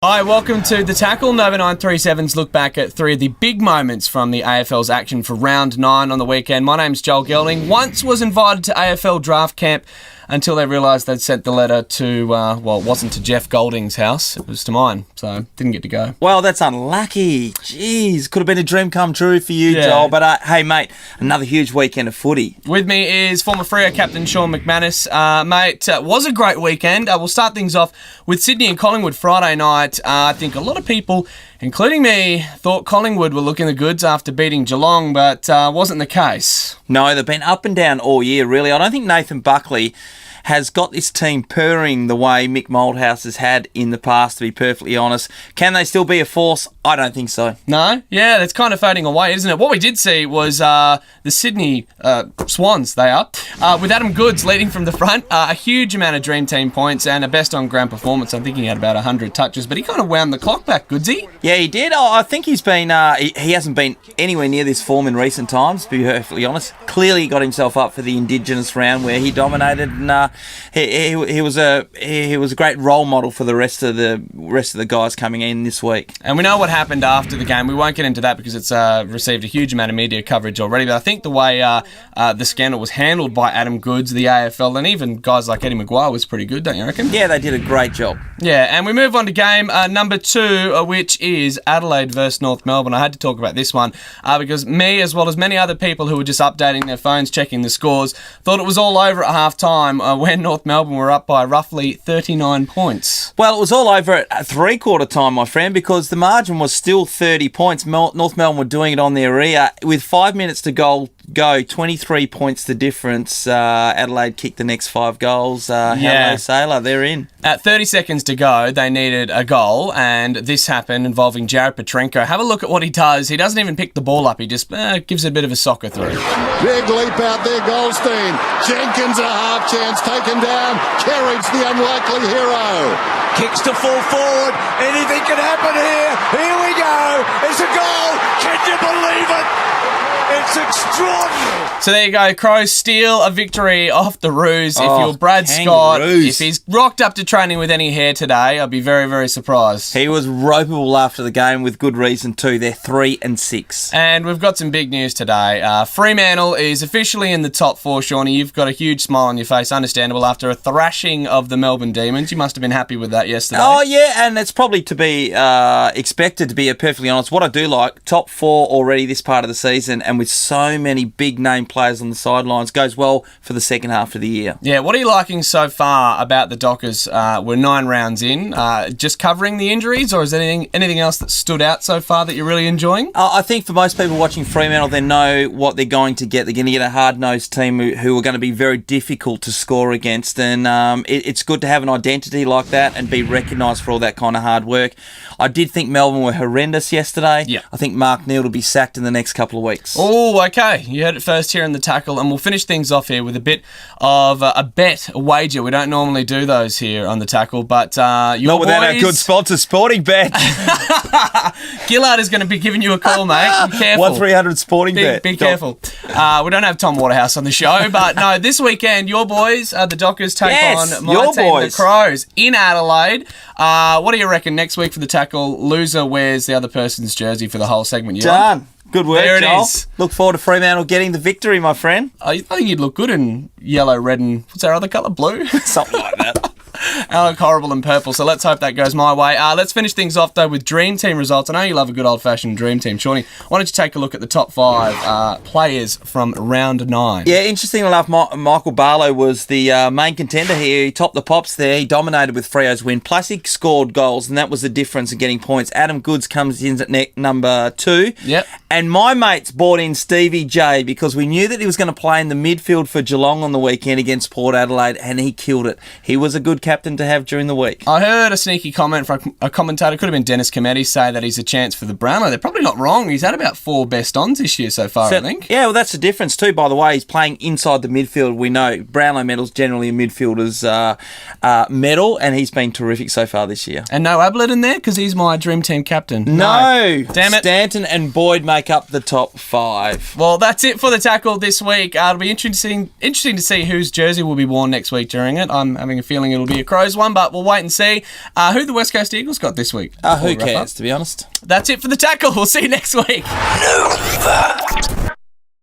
Hi, welcome to The Tackle, Nova 937's look back at three of the big moments from the AFL's action for round 9 on the weekend. My name's Joel Gelding. Once was invited to AFL draft camp until they realised they'd sent the letter to, it wasn't to Jeff Golding's house, it was to mine, so didn't get to go. Well, that's unlucky. Jeez, could have been a dream come true for you, Joel. But hey, mate, another huge weekend of footy. With me is former Freo captain Shaun McManus. Mate, was a great weekend. We'll start things off with Sydney and Collingwood Friday night. I think a lot of people, including me, thought Collingwood were looking the goods after beating Geelong, but wasn't the case. No, they've been up and down all year, really. I don't think Nathan Buckley has got this team purring the way Mick Moldhouse has had in the past, to be perfectly honest. Can they still be a force? I don't think so. No? Yeah, that's kind of fading away, isn't it? What we did see was the Sydney Swans, with Adam Goodes leading from the front, a huge amount of Dream Team points and a best on ground performance. I think he had about 100 touches, but he kind of wound the clock back, Goodsy. Yeah, he did. I think he's been, he hasn't been anywhere near this form in recent times, to be perfectly honest. Clearly he got himself up for the Indigenous round where he dominated, and he was a great role model for the rest of the guys coming in this week. And we know what happened after the game. We won't get into that because it's received a huge amount of media coverage already. But I think the way the scandal was handled by Adam Goodes, the AFL, and even guys like Eddie Maguire was pretty good, don't you reckon? Yeah, they did a great job. Yeah, and we move on to game number 2, which is Adelaide versus North Melbourne. I had to talk about this one because me, as well as many other people who were just updating their phones, checking the scores, thought it was all over at half-time when North Melbourne were up by roughly 39 points. Well, it was all over at three-quarter time, my friend, because the margin was still 30 points. North Melbourne were doing it on their rear. With 5 minutes to go, 23 points the difference. Adelaide kicked the next 5 goals. Hello, Sailor, they're in. At 30 seconds to go, they needed a goal, and this happened involving Jared Petrenko. Have a look at what he does. He doesn't even pick the ball up. He just gives it a bit of a soccer through. Big leap out there, Goldstein. Jenkins a half chance, taken down. Kerridge, the unlikely hero. Kicks to full forward. Anything can happen here. Here we go. It's a goal. Can you believe it? It's extraordinary. So there you go. Crows steal a victory off the Roos. If you're Brad Scott, if he's rocked up to training with any hair today, I'd be very, very surprised. He was ropeable after the game with good reason too. They're 3-6. And we've got some big news today. Fremantle is officially in the top 4, Shawnee. You've got a huge smile on your face, understandable, after a thrashing of the Melbourne Demons. You must have been happy with that yesterday. Oh, yeah, and it's probably to be expected, to be perfectly honest. What I do like, top 4 already this part of the season, and with so many big-name players on the sidelines, goes well for the second half of the year. Yeah, what are you liking so far about the Dockers? We're 9 rounds in. Just covering the injuries, or is there anything else that stood out so far that you're really enjoying? I think for most people watching Fremantle, they know what they're going to get. They're going to get a hard-nosed team who are going to be very difficult to score against, and it's good to have an identity like that and be recognised for all that kind of hard work. I did think Melbourne were horrendous yesterday. Yeah. I think Mark Neal will be sacked in the next couple of weeks. Oh, okay. You heard it first here in the Tackle, and we'll finish things off here with a bit of a wager. We don't normally do those here on the Tackle, but not without our good sponsor, Sporting Bet. Gillard is going to be giving you a call, mate. Be careful. 1-300 Sporting Bet. Be careful. We don't have Tom Waterhouse on the show, but no, this weekend, your boys, the Dockers, take on my team, boys, the Crows, in Adelaide. What do you reckon next week for the Tackle? Loser wears the other person's jersey for the whole segment. Done. Good work, there it Joel. is. Look forward to Fremantle getting the victory, my friend. I think you'd look good in yellow, red, and what's our other colour? Blue? Something like that. I look horrible in purple, so let's hope that goes my way. Let's finish things off, though, with Dream Team results. I know you love a good old-fashioned Dream Team. Shawnee, why don't you take a look at the top 5 players from round 9? Yeah, interesting enough, Michael Barlow was the main contender here. He topped the pops there. He dominated with Freo's win. Plus, he scored goals, and that was the difference in getting points. Adam Goodes comes in at number 2. Yep. And my mates bought in Stevie J because we knew that he was going to play in the midfield for Geelong on the weekend against Port Adelaide, and he killed it. He was a good captain to have during the week. I heard a sneaky comment from a commentator, could have been Dennis Cometti, say that he's a chance for the Brownlow. They're probably not wrong. He's had about 4 best-ons this year so far, I think. Yeah, well, that's the difference too, by the way. He's playing inside the midfield. We know Brownlow medal's generally a midfielder's medal, and he's been terrific so far this year. And no Ablett in there, because he's my Dream Team captain. No. Damn it. Stanton and Boyd make up the top 5. Well, that's it for the Tackle this week. It'll be interesting to see whose jersey will be worn next week during it. I'm having a feeling it'll be your Crows one, but we'll wait and see. Who the West Coast Eagles got this week? Who cares, to be honest? That's it for the tackle. We'll see you next week. Nova.